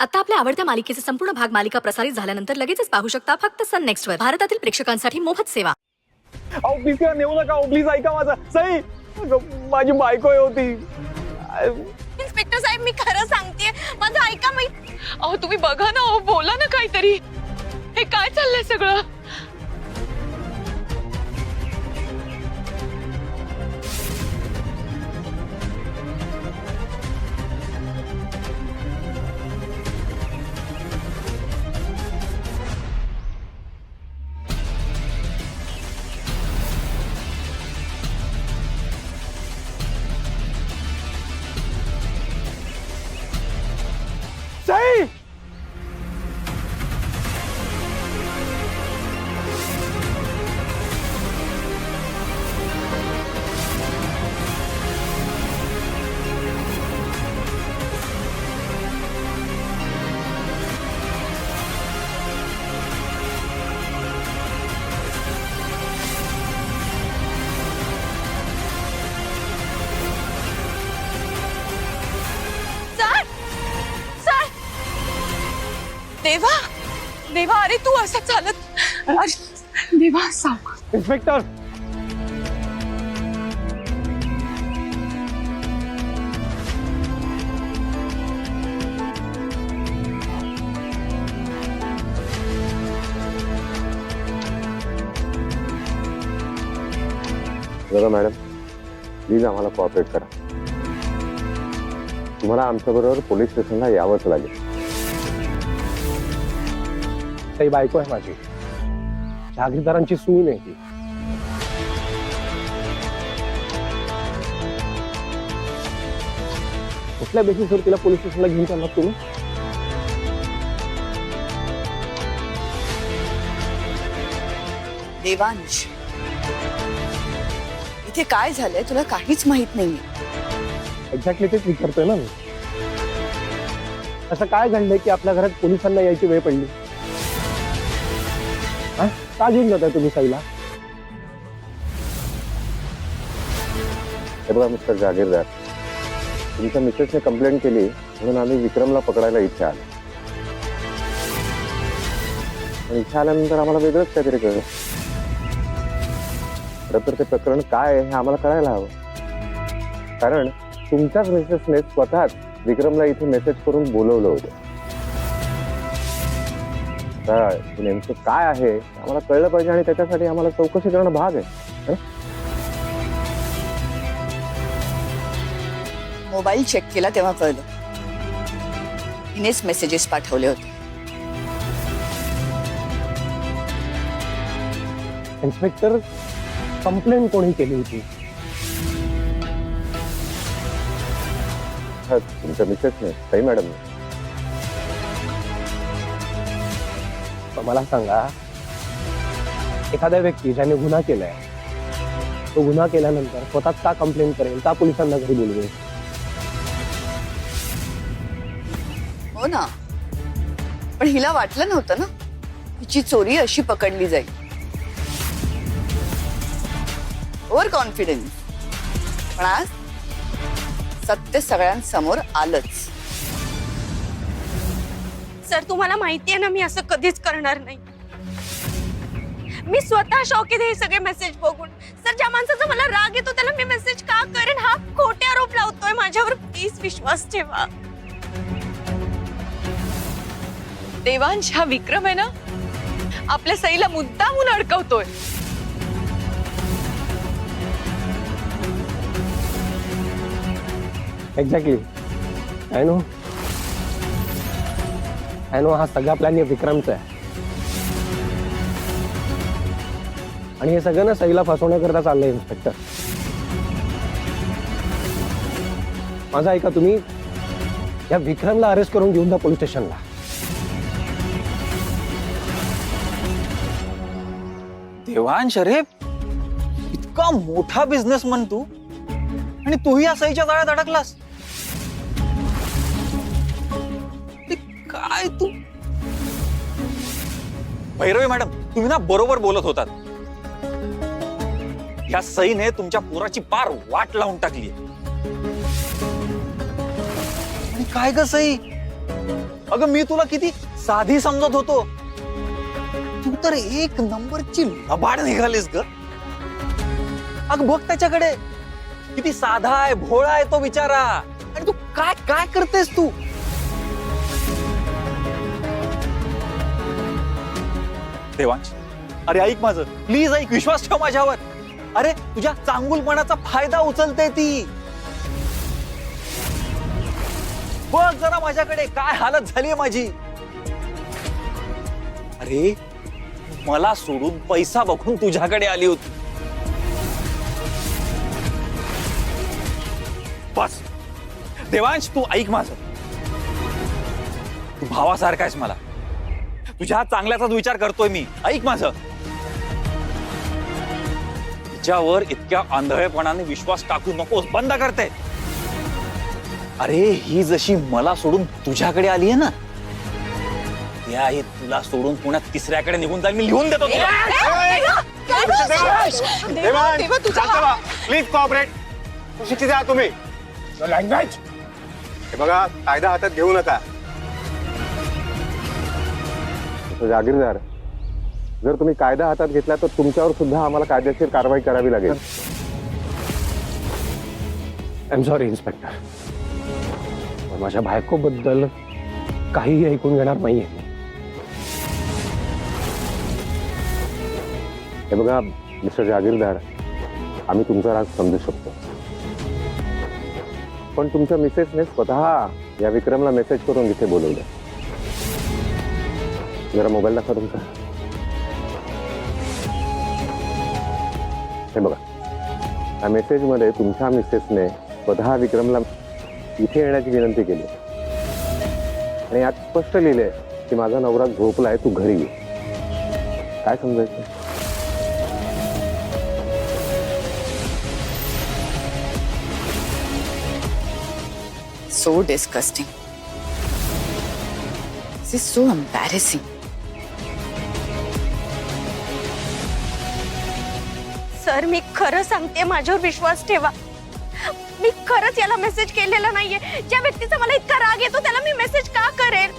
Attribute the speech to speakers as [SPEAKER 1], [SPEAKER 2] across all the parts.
[SPEAKER 1] आता आपल्या आवडत्या मालिकेचे संपूर्ण भाग मालिका प्रसारित झाल्यानंतर लगेचच पाहू शकता फक्त सन नेक्स्ट वर. भारतातील प्रेक्षकांसाठी मोफत सेवा.
[SPEAKER 2] अहो प्लीज तिला नेऊ नका. प्लीज ऐका माझं. सई माझी बायको होती.
[SPEAKER 3] इन्स्पेक्टर साहेब मी खरं सांगतेय, माझं ऐका. मी अहो तुम्ही बघा ना, बोला ना काहीतरी. हे काय चाललंय सगळं?
[SPEAKER 2] सई
[SPEAKER 3] सर सर देवा देवा, अरे तू असं चालत. अरे देवा सावकाश.
[SPEAKER 2] इन्स्पेक्टर
[SPEAKER 4] बघा मॅडम, प्लीज आम्हाला कॉपरेट करा. तुम्हाला आमच्याबरोबर पोलीस स्टेशनला यावंच लागेल.
[SPEAKER 2] सई बायको आहे माझी. जहागीरदारांची सून आहे ती. कुठल्या बेसिसवर तिला पोलीस स्टेशनला घेऊन चाललात तुम्ही?
[SPEAKER 5] देवांश, इथे काय झालंय तुला काहीच माहित नाहीये.
[SPEAKER 2] एक्झॅक्टली तेच विचारतोय ना मी. असं काय घडलंय की आपल्या घरात पोलिसांना यायची वेळ पडली? हा? का घेऊन जाताय तुम्ही साईला?
[SPEAKER 4] हे बघा मिस्टर जागीरदार, तुमच्या मिसेसने कंप्लेंट केली म्हणून आम्ही विक्रमला पकडायला इथे आलो. पण इथे आल्यानंतर आम्हाला वेगळंच काहीतरी कळलं. खरं तर ते प्रकरण काय आहे हे आम्हाला कळायला हवं. कारण तुमच्याच मिसेसने स्वतःच विक्रमला इथे मेसेज करून बोलवलं होतं. आता हे नेमकं काय आहे हे आम्हाला कळलं पाहिजे आणि त्याच्यासाठी आम्हाला चौकशी करणं भाग आहे.
[SPEAKER 5] मोबाईल चेक केला तेव्हा कळलं. हिनेच मेसेजेस पाठवले होते.
[SPEAKER 2] इन्स्पेक्टर, कंप्लेंट कोणी केली होती?
[SPEAKER 4] हा, तुमच्या मिसेसने, सई मॅडम.
[SPEAKER 2] मला सांगा, एखाद्या व्यक्ती ज्याने गुन्हा केलाय तो गुन्हा केल्यानंतर स्वतःच का कंप्लेंट करेल, का पोलिसांना घरी बोलवेल?
[SPEAKER 5] हो ना, पण हिला वाटलं नव्हतं ना हिची चोरी अशी पकडली जाईल. Over confidence. पण आज सत्य सगळ्यांसमोर आलंच.
[SPEAKER 3] सर तुम्हाला माहितीये ना, मी असं कधीच करणार नाही. मी स्वतः शॉक आहे हे सगळे मेसेज बघून. सर ज्या माणसाचा मला राग येतो त्याला मी मेसेज का करेन? हा खोटे आरोप लावतोय माझ्यावर. प्लीज विश्वास ठेवा. देवांश, हा विक्रम आहे ना, आपल्या सईला मुद्दामून अडकवतोय.
[SPEAKER 2] एक्झॅक्टली. आय नो, हा सगळा प्लॅन या विक्रमचा आहे. आणि हे सगळं ना सईला फसवण्याकरता चाललंय. इन्स्पेक्टर, माझं ऐका. तुम्ही या विक्रमला अरेस्ट करून घेऊन जा पोलीस स्टेशनला.
[SPEAKER 6] देवांश, अरे इतका मोठा बिझनेसमन तू, आणि तूही या सईच्या जाळ्यात अडकलास. ते काय तू? भैरवी मॅडम, तुम्ही ना बरोबर बोलत होतात. या सईने तुमच्या पोराची पार वाट लावून टाकली. आणि काय ग सई, अगं मी तुला किती साधी समजत होतो, तू तर एक नंबरची लबाड निघालीस ग. अगं बघ त्याच्याकडे, किती साधा आहे, भोळा आहे तो बिचारा. आणि तू काय काय करतेस तू? देवांश, अरे ऐक माझं, प्लीज ऐक, विश्वास ठेव माझ्यावर. अरे तुझ्या चांगुलपणाचा फायदा उचलते ती. बघ जरा माझ्याकडे काय हालत झालीये माझी. अरे मला सोडून पैसा बघून तुझ्याकडे आली होती. बस देवांश, तू ऐक माझं, तू भावासारखा आहेस मला, तुझ्या चांगल्याचाच विचार करतोय मी. ऐक माझं, तिच्यावर इतक्या आंधळेपणाने विश्वास टाकू नकोस, बंद करते. अरे ही जशी मला सोडून तुझ्याकडे आली आहे ना, त्याही तुला सोडून पुण्यात तिसऱ्याकडे निघून जाईल. मी लिहून देतो तुला.
[SPEAKER 4] Please cooperate. सुशिक्षित आहात तुम्ही. लँग्वेज हे बघा, कायदा हातात घेऊ नका. जागीरदार, जर तुम्ही कायदा हातात घेतला तर तुमच्यावर सुद्धा आम्हाला कायदेशीर कारवाई करावी लागेल.
[SPEAKER 2] आय एम सॉरी इन्स्पेक्टर, पण माझ्या बायकोबद्दल काहीही ऐकून घेणार नाहीये.
[SPEAKER 4] हे बघा मिस्टर जागीरदार, आम्ही तुमचा राग समजू शकतो, पण तुमच्या मिसेसने स्वतः या विक्रमला मेसेज करून इथे बोलवलं. जरा मोबाईल दाखवा तुमचा. हे बघा, या मेसेजमध्ये तुमच्या मिसेसने स्वतः विक्रमला इथे येण्याची विनंती केली आणि यात स्पष्ट लिहिलंय की माझा नवरा झोपलाय, तू घरी ये. काय समजायचं?
[SPEAKER 5] So disgusting. This is so embarrassing.
[SPEAKER 3] Sir मी खरं सांगते, माझ्यावर विश्वास ठेवा. मी खरंच याला मेसेज केलेला नाहीये. ज्या व्यक्तीचा मला इतका राग येतो त्याला मी मेसेज का करेन?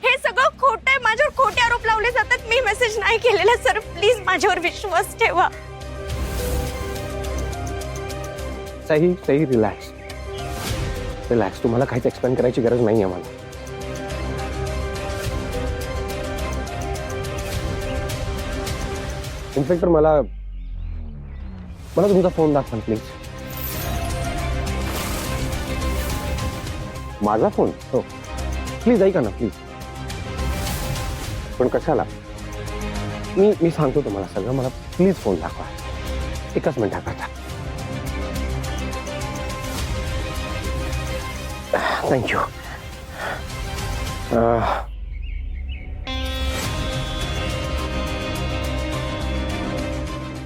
[SPEAKER 3] हे सगळं खोटं आहे. माझ्यावर खोटे आरोप लावले जातात. मी मेसेज नाही केलेला. सर प्लीज माझ्यावर विश्वास ठेवा.
[SPEAKER 2] सही सही, रिलॅक्स रिलॅक्स. तुम्हाला काहीच एक्सप्लेन करायची गरज नाही आहे मला. इन्स्पेक्टर, मला तुमचा फोन दाखवा प्लीज.
[SPEAKER 4] माझा फोन?
[SPEAKER 2] हो प्लीज, ऐका ना प्लीज.
[SPEAKER 4] पण कशाला?
[SPEAKER 2] मी सांगतो तुम्हाला सगळं. मला प्लीज फोन दाखवा, एकच मिनिटाकरता. थँक्यू.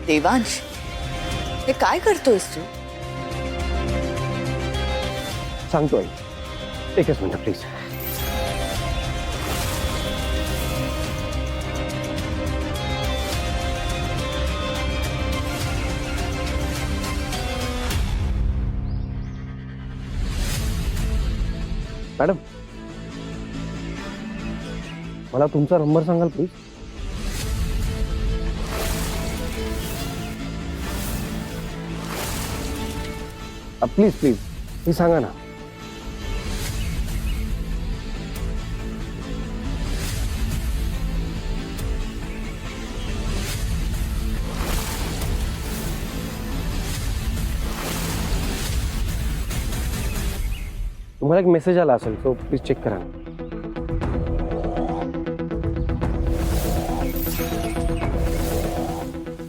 [SPEAKER 5] देवांश, हे काय करतोयस तू?
[SPEAKER 2] सांगतोय, एकच मिनिट प्लीज. मॅडम, मला तुमचा नंबर सांगाल प्लीज? प्लीज प्लीज, मी सांगा ना. तुम्हाला एक मेसेज आला असेल, तो प्लीज चेक करा.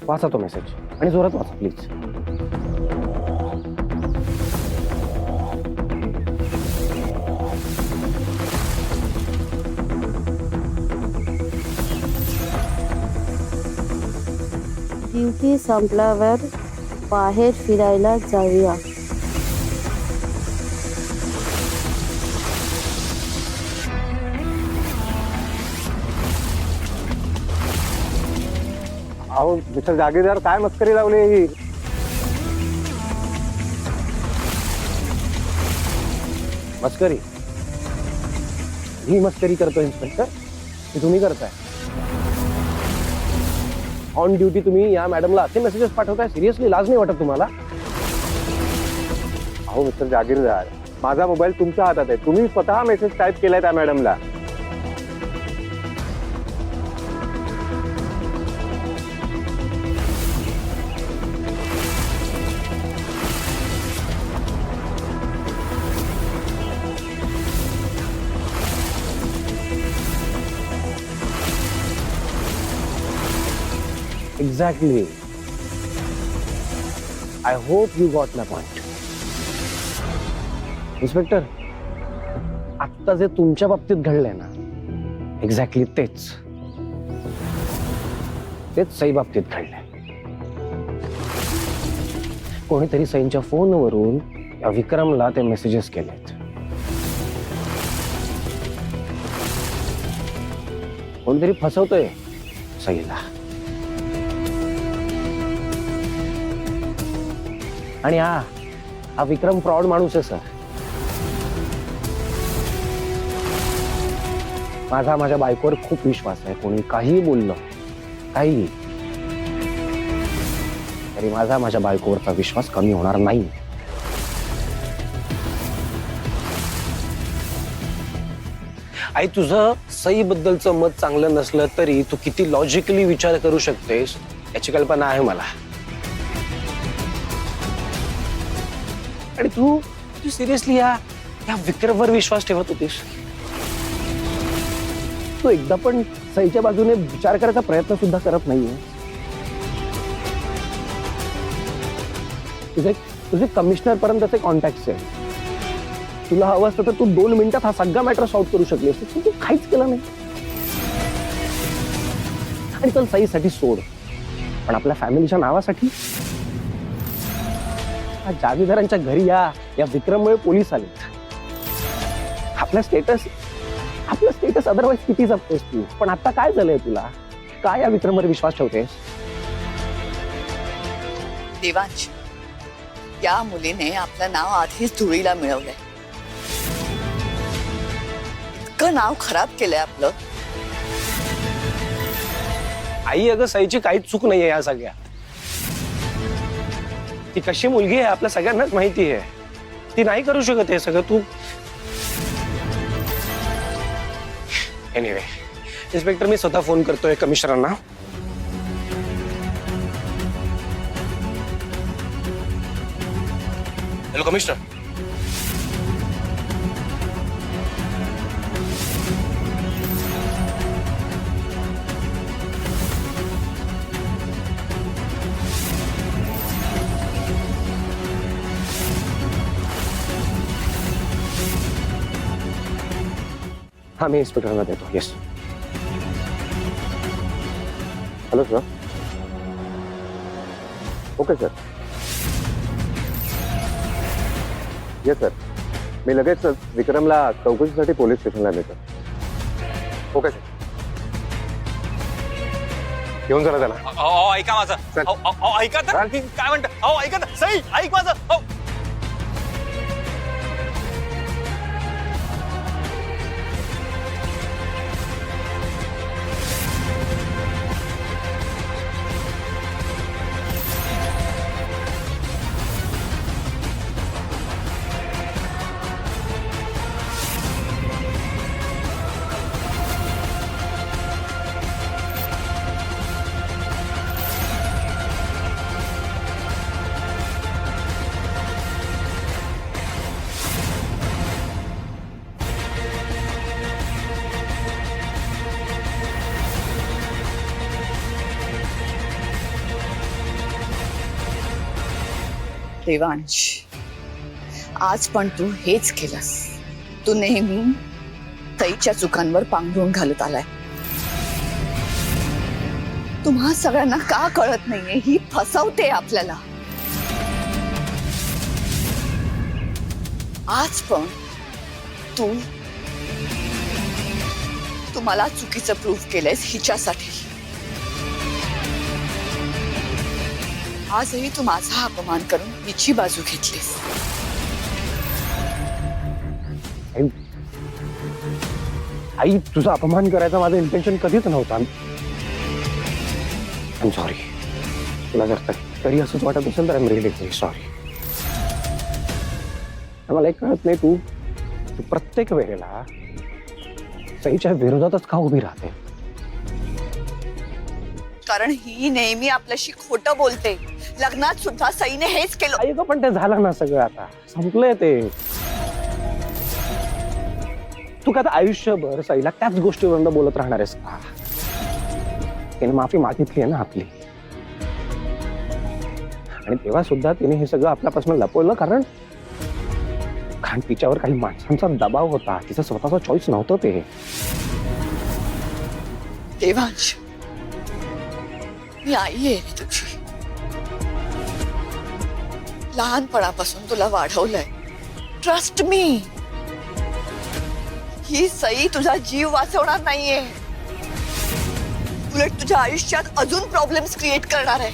[SPEAKER 2] वाचा तो मेसेज आणि जोरात वाचा प्लीज.
[SPEAKER 7] ड्युटी संपल्यावर बाहेर फिरायला जाऊया.
[SPEAKER 4] अहो मिस्टर जागीरदार, काय मस्करी लावली ही?
[SPEAKER 2] मस्करी ही मस्करी करतो इन्स्पेक्टर की तुम्ही करताय? ऑन ड्युटी तुम्ही या मॅडमला असे मेसेजेस पाठवताय? सिरियसली लाज नाही वाटत तुम्हाला?
[SPEAKER 4] अहो मिस्टर जागीरदार, माझा मोबाईल तुमच्या हातात आहे. तुम्ही स्वतः मेसेज टाईप केलाय त्या मॅडमला.
[SPEAKER 2] Exactly. I hope you got my point. Inspector, आत्ता जे तुमच्या बाबतीत घडलंय ना, एक्झॅक्टली तेच सई बाबतीत घडलंय. कोणीतरी सईंच्या फोनवरून या विक्रमला ते मेसेजेस केलेत. कोणीतरी फसवतोय सईला. आणि हा विक्रम फ्रॉड माणूस आहे सर. माझ्या बायकोवर खूप विश्वास आहे. कोणी काहीही बोललं, काहीही, तरी माझ्या बायकोवरचा विश्वास कमी होणार नाही. आई, तुझं सई बद्दलचं मत चांगलं नसलं तरी तू किती लॉजिकली विचार करू शकतेस याची कल्पना आहे मला. आणि तू सिरियसली या विक्रमवर विश्वास ठेवत होतीस? तू एकदा पण सईच्या बाजूने विचार करायचा प्रयत्न सुद्धा करत नाहीये. तुझे कमिशनर पर्यंतचे कॉन्टॅक्ट आहे. तुला हवं असतं तर तू 2 मिनिटात हा सगळा मॅटर सॉल्व्ह करू शकली असते. तू काहीच केलं नाही. आणि चल सईसाठी सोड, पण आपल्या फॅमिलीच्या नावासाठी जागीरदारांच्या घरी या विक्रममुळे पोलीस आले. आपलं स्टेटस अदरवाईज किती जपतोस तू, पण आता काय झालंय तुला? काय या विक्रमवर विश्वास ठेवतेस?
[SPEAKER 5] देवांश, या मुलीने आपलं नाव आधीच धुळीला मिळवलंय. इतकं नाव खराब केलंय आपलं.
[SPEAKER 2] आई, अगं सईची काहीच चूक नाहीये या सगळ्या. ती कशी मुलगी आहे आपल्या सगळ्यांनाच माहिती आहे. ती नाही करू शकत हे सगळं. तू एनिवे, इन्स्पेक्टर, मी स्वतः फोन करतोय कमिशनरांना. Hello commissioner. हाँ, मैं इंस्पेक्टर देता हूँ. Yes.
[SPEAKER 4] Hello sir. Okay sir. Yes sir, मी लगेच विक्रमला चौकशीसाठी पोलीस स्टेशनला नेतो. Okay sir. घेऊन चला त्याला.
[SPEAKER 6] ऐका माझं. ऐका तर. काय म्हणता? ऐका तर. सई, ऐक माझं.
[SPEAKER 5] देवांश, आज पण तू हेच केलंस. तू नेहमी सईच्या चुकांवर पांघरून घालत आलाय. तुम्हा सगळ्यांना का कळत नाहीये? ही फसवते आपल्याला. आज पण तू मला चुकीचं प्रूफ केलंयस हिच्यासाठी. आजही तू माझा अपमान करून हिची बाजू घेतलीस.
[SPEAKER 2] आई तुझा अपमान करायचा माझं इंटेन्शन कधीच नव्हता. I am sorry. तुला जर तरी असंच वाटत असेल तर I am really very sorry. मला एक कळत नाही, तू प्रत्येक वेळेला सईच्या विरोधातच का उभी राहते?
[SPEAKER 5] कारण ही नेहमी आपल्याशी खोटं बोलते. लग्नात सुद्धा सईने हेच केलं.
[SPEAKER 2] आई गं, पण ते झालं ना सगळं, आता संपलंय ते. तू का आता आयुष्यभर सईला त्याच गोष्टीवरून बोलत राहणार आहेस का? तिने माफी मागितली आहे ना आपली, आणि तेव्हा सुद्धा तिने हे सगळं आपल्यापासून लपवलं कारण तिच्यावर काही माणसांचा दबाव होता. तिचं स्वतःचा चॉईस नव्हतं ते.
[SPEAKER 5] देवांश, मी आई आहे रे तुझी. लहानपणापासून तुला वाढवलंय. Trust me. ही सई तुझा जीव वाचवणार नाहीये, उलट तुझ्या आयुष्यात अजून प्रॉब्लेम्स क्रिएट करणार आहे.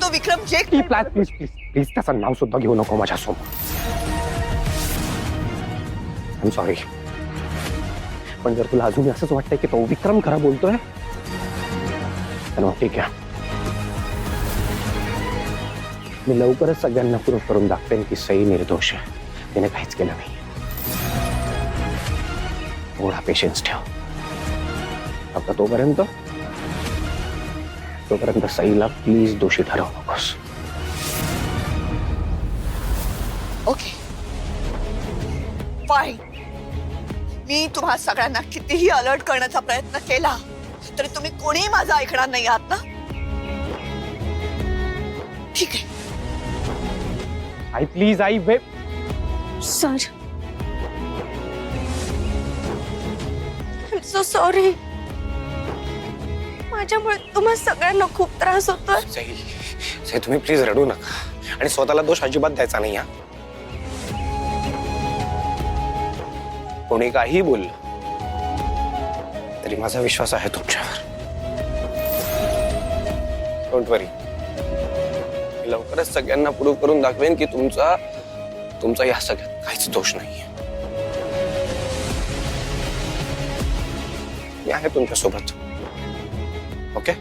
[SPEAKER 5] तो विक्रम जे
[SPEAKER 2] प्लीज प्लीज प्लीज प्लीज त्याचं नाव सुद्धा घेऊ नको माझ्यासमोर. I am sorry. पण जर तुला अजूनही असंच वाटतंय की तो विक्रम खरा बोलतोय तर मग ठीक आहे. मी लवकरच सगळ्यांना प्रूफ करून दाखवेन की सई निर्दोष आहे. तिने काहीच केलं नाही. थोडा पेशन्स ठेव. फक्त तोपर्यंत सईला प्लीज दोषी ठरवू नकोस.
[SPEAKER 5] Okay fine. मी तुम्हा सगळ्यांना कितीही अलर्ट करण्याचा प्रयत्न केला तरी तुम्ही कोणीही माझं ऐकणार नाही आहात ना? ठीक आहे.
[SPEAKER 2] आई प्लीज, आई वे.
[SPEAKER 3] Sir, so sorry. माझ्यामुळे तुम्हा सगळ्यांना खूप त्रास होतोय.
[SPEAKER 2] सई तुम्ही प्लीज रडू नका आणि स्वतःला दोष अजिबात द्यायचा नाही. हा, कोणी काही बोललं तरी माझा विश्वास आहे तुमच्यावर. डोंट वरी. लवकरच सगळ्यांना प्रूव्ह करून दाखवेन की तुमचा या सगळ्यात काहीच दोष नाहीये. मी आहे तुमच्या सोबत. ओके?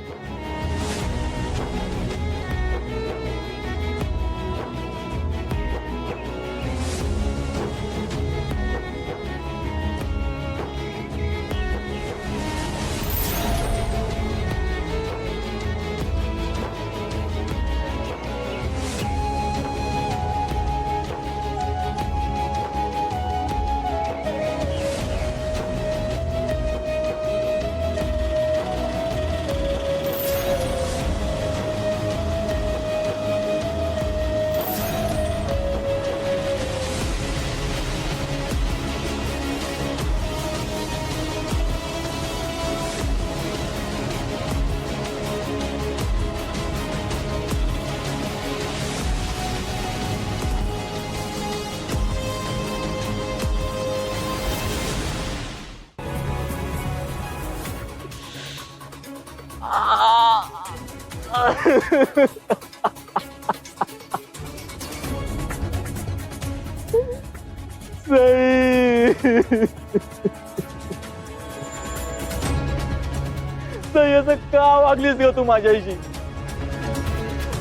[SPEAKER 6] सई, असं का वागलीस ग तू माझ्याशी?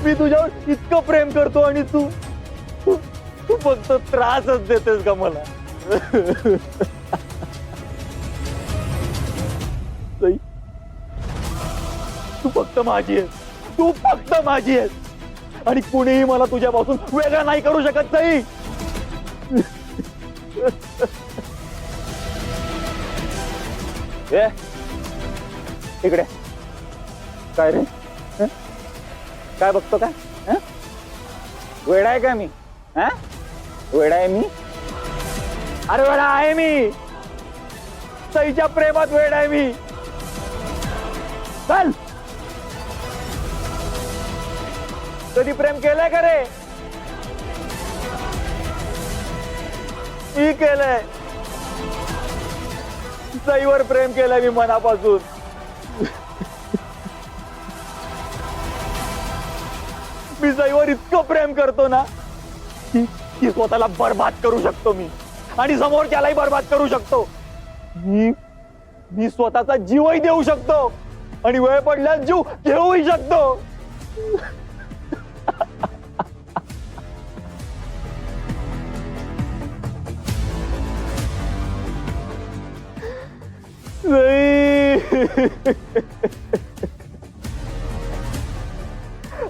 [SPEAKER 6] मी तुझ्यावर इतकं प्रेम करतो आणि तू फक्त त्रासच देतेस का मला? सई, तू फक्त माझी आहेस. तू फक्त माझी आहेस आणि कुणीही मला तुझ्यापासून वेगळा नाही करू शकत. सई, इकडे काय रे? काय बघतो काय? वेडा आहे का मी? वेडा आहे मी? अरे वेडा आहे मी. सईच्या प्रेमात वेडा आहे मी. चल, कधी प्रेम केलंय का रे? मी केलंय. सईवर प्रेम केलंय मी मनापासून. मी सईवर इतकं प्रेम करतो ना की स्वतःला बर्बाद करू शकतो मी.
[SPEAKER 2] आणि समोरच्यालाही बर्बाद करू शकतो. मी स्वतःचा जीवही देऊ शकतो आणि वेळ पडल्यास जीव घेऊही शकतो.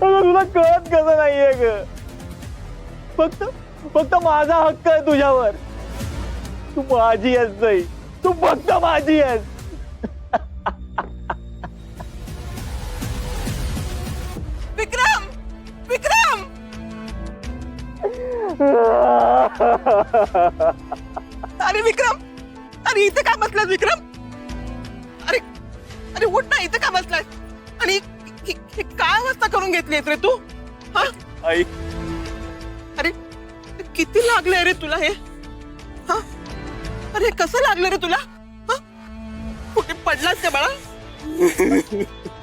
[SPEAKER 2] अगं तुला कळत कसं नाहीये ग. फक्त माझा हक्क आहे तुझ्यावर. तू माझी आहेस जाई, तू फक्त माझी आहेस.
[SPEAKER 6] विक्रम विक्रम अरे विक्रम, अरे इथे काय बसलास विक्रम? अरे अरे उठ ना, इथे काय बसलास? आणि ही काय अवस्था करून घेतलीस रे तू? हा?
[SPEAKER 2] आई
[SPEAKER 6] अरे किती लागलंय रे तुला हे? हा? अरे कसं लागलं रे तुला? हा? कुठे पडलास का बाळा?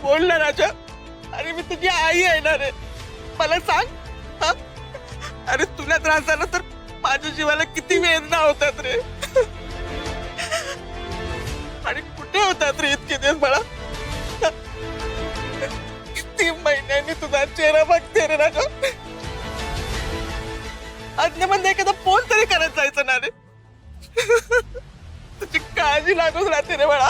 [SPEAKER 6] बोल ना राजा. अरे मी तुझी आई आहे ना रे, मला सांग. हा? अरे तुला त्रास झाला तर माझ्या जीवाला किती वेदना होतात रे. आणि कुठे होतात रे इतके दिवस बाळा? किती महिन्यांनी तुझा चेहरा बघते रे राजा. आज्ञामध्ये एखादा फोन तरी करत जायचं ना रे. तुझी काळजी लागून राहते रे बाळा.